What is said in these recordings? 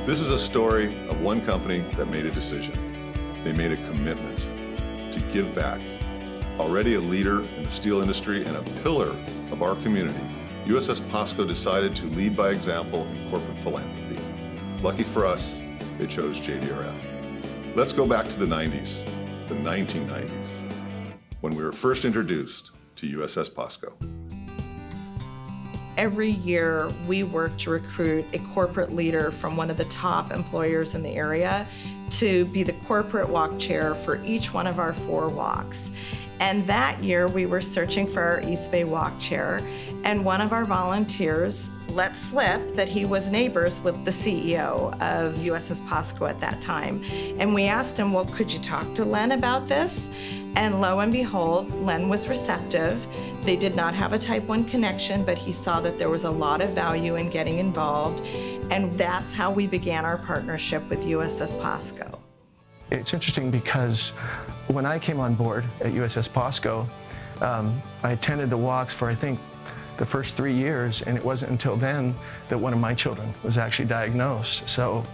This is a story of one company that made a decision. They made a commitment to give back. Already a leader in the steel industry and a pillar of our community, USS POSCO decided to lead by example in corporate philanthropy. Lucky for us, they chose JDRF. Let's go back to the 90s, the 1990s, when we were first introduced to USS POSCO. Every year, we work to recruit a corporate leader from one of the top employers in the area to be the corporate walk chair for each one of our 4 walks. And that year, we were searching for our East Bay walk chair, and one of our volunteers let slip that he was neighbors with the CEO of USS POSCO at that time. And we asked him, well, could you talk to Len about this? And lo and behold, Len was receptive. They did not have a Type 1 connection, but he saw that there was a lot of value in getting involved. And that's how we began our partnership with USS POSCO. It's interesting because when I came on board at USS POSCO, I attended the walks for, I think, the first 3 years, and it wasn't until then that one of my children was actually diagnosed. So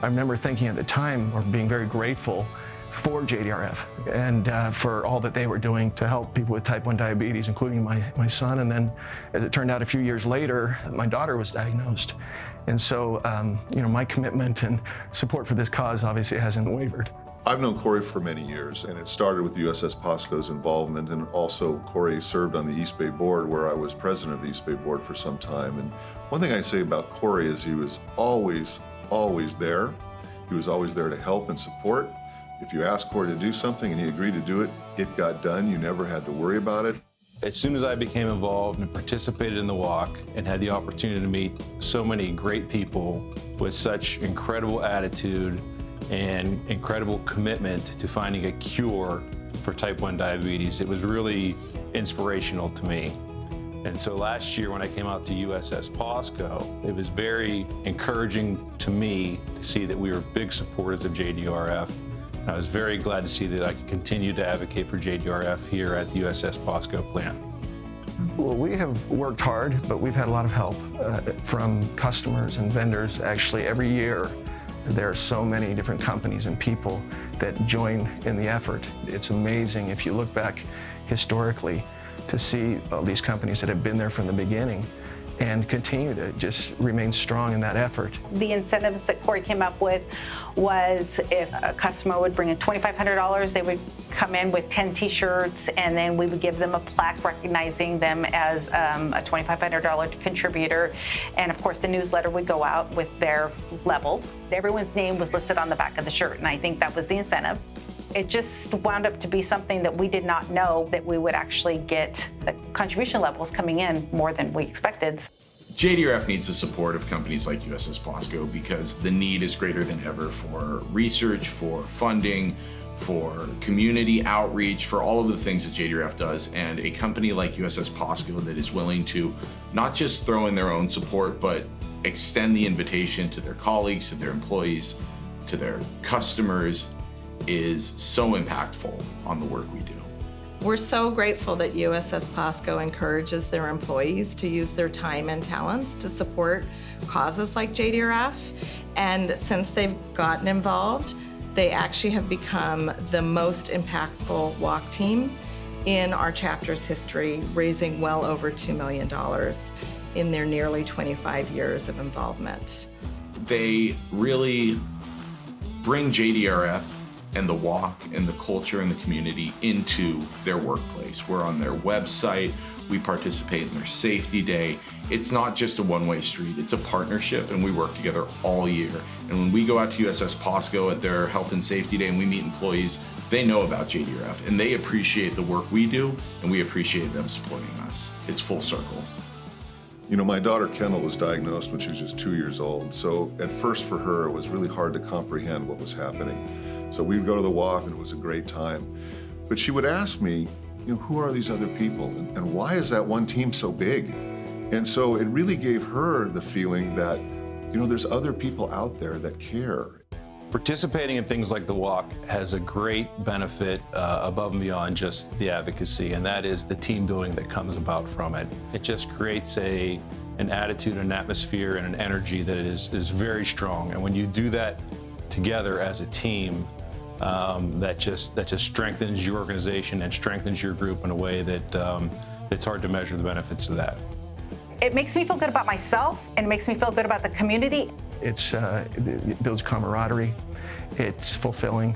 I remember thinking at the time, or being very grateful for JDRF and for all that they were doing to help people with Type 1 diabetes, including my son. And then, as it turned out a few years later, my daughter was diagnosed. And so, my commitment and support for this cause obviously hasn't wavered. I've known Corey for many years, and it started with USS POSCO's involvement, and also Corey served on the East Bay board, where I was president of the East Bay board for some time. And one thing I say about Corey is he was always there. He was always there to help and support. If you asked Corey to do something and he agreed to do it, it got done. You never had to worry about it. As soon as I became involved and participated in the walk and had the opportunity to meet so many great people with such incredible attitude and incredible commitment to finding a cure for Type 1 diabetes, it was really inspirational to me. And so last year when I came out to USS POSCO, it was very encouraging to me to see that we were big supporters of JDRF. And I was very glad to see that I could continue to advocate for JDRF here at the USS POSCO plant. Well, we have worked hard, but we've had a lot of help from customers and vendors. Actually, every year, there are so many different companies and people that join in the effort. It's amazing if you look back historically to see all these companies that have been there from the beginning and continue to just remain strong in that effort. The incentives that Corey came up with was if a customer would bring in $2,500, they would come in with 10 t-shirts, and then we would give them a plaque recognizing them as a $2,500 contributor. And of course, the newsletter would go out with their level. Everyone's name was listed on the back of the shirt, and I think that was the incentive. It just wound up to be something that we did not know that we would actually get the contribution levels coming in more than we expected. JDRF needs the support of companies like USS POSCO because the need is greater than ever for research, for funding, for community outreach, for all of the things that JDRF does. And a company like USS POSCO that is willing to not just throw in their own support, but extend the invitation to their colleagues, to their employees, to their customers, is so impactful on the work we do. We're so grateful that USS POSCO encourages their employees to use their time and talents to support causes like JDRF. And since they've gotten involved, they actually have become the most impactful walk team in our chapter's history, raising well over $2 million in their nearly 25 years of involvement. They really bring JDRF and the walk and the culture and the community into their workplace. We're on their website, we participate in their safety day. It's not just a one-way street, it's a partnership, and we work together all year. And when we go out to USS POSCO at their health and safety day and we meet employees, they know about JDRF and they appreciate the work we do, and we appreciate them supporting us. It's full circle. You know, my daughter Kendall was diagnosed when she was just 2 years old. So at first for her, it was really hard to comprehend what was happening. So we'd go to the walk and it was a great time. But she would ask me, who are these other people? And why is that one team so big? And so it really gave her the feeling that, there's other people out there that care. Participating in things like the walk has a great benefit above and beyond just the advocacy, and that is the team building that comes about from it. It just creates a an attitude, an atmosphere, and an energy that is very strong. And when you do that together as a team, that just strengthens your organization and strengthens your group in a way that it's hard to measure the benefits of that. It makes me feel good about myself, and it makes me feel good about the community. It builds camaraderie, it's fulfilling,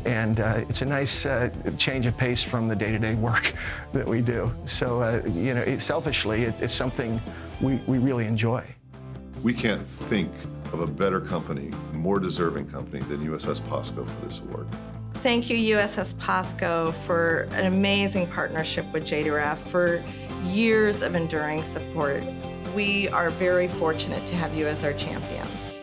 and it's a nice change of pace from the day-to-day work that we do. So, selfishly, it's something we really enjoy. We can't think of a better company, more deserving company than USS POSCO for this award. Thank you, USS POSCO, for an amazing partnership with JDRF, for years of enduring support. We are very fortunate to have you as our champions.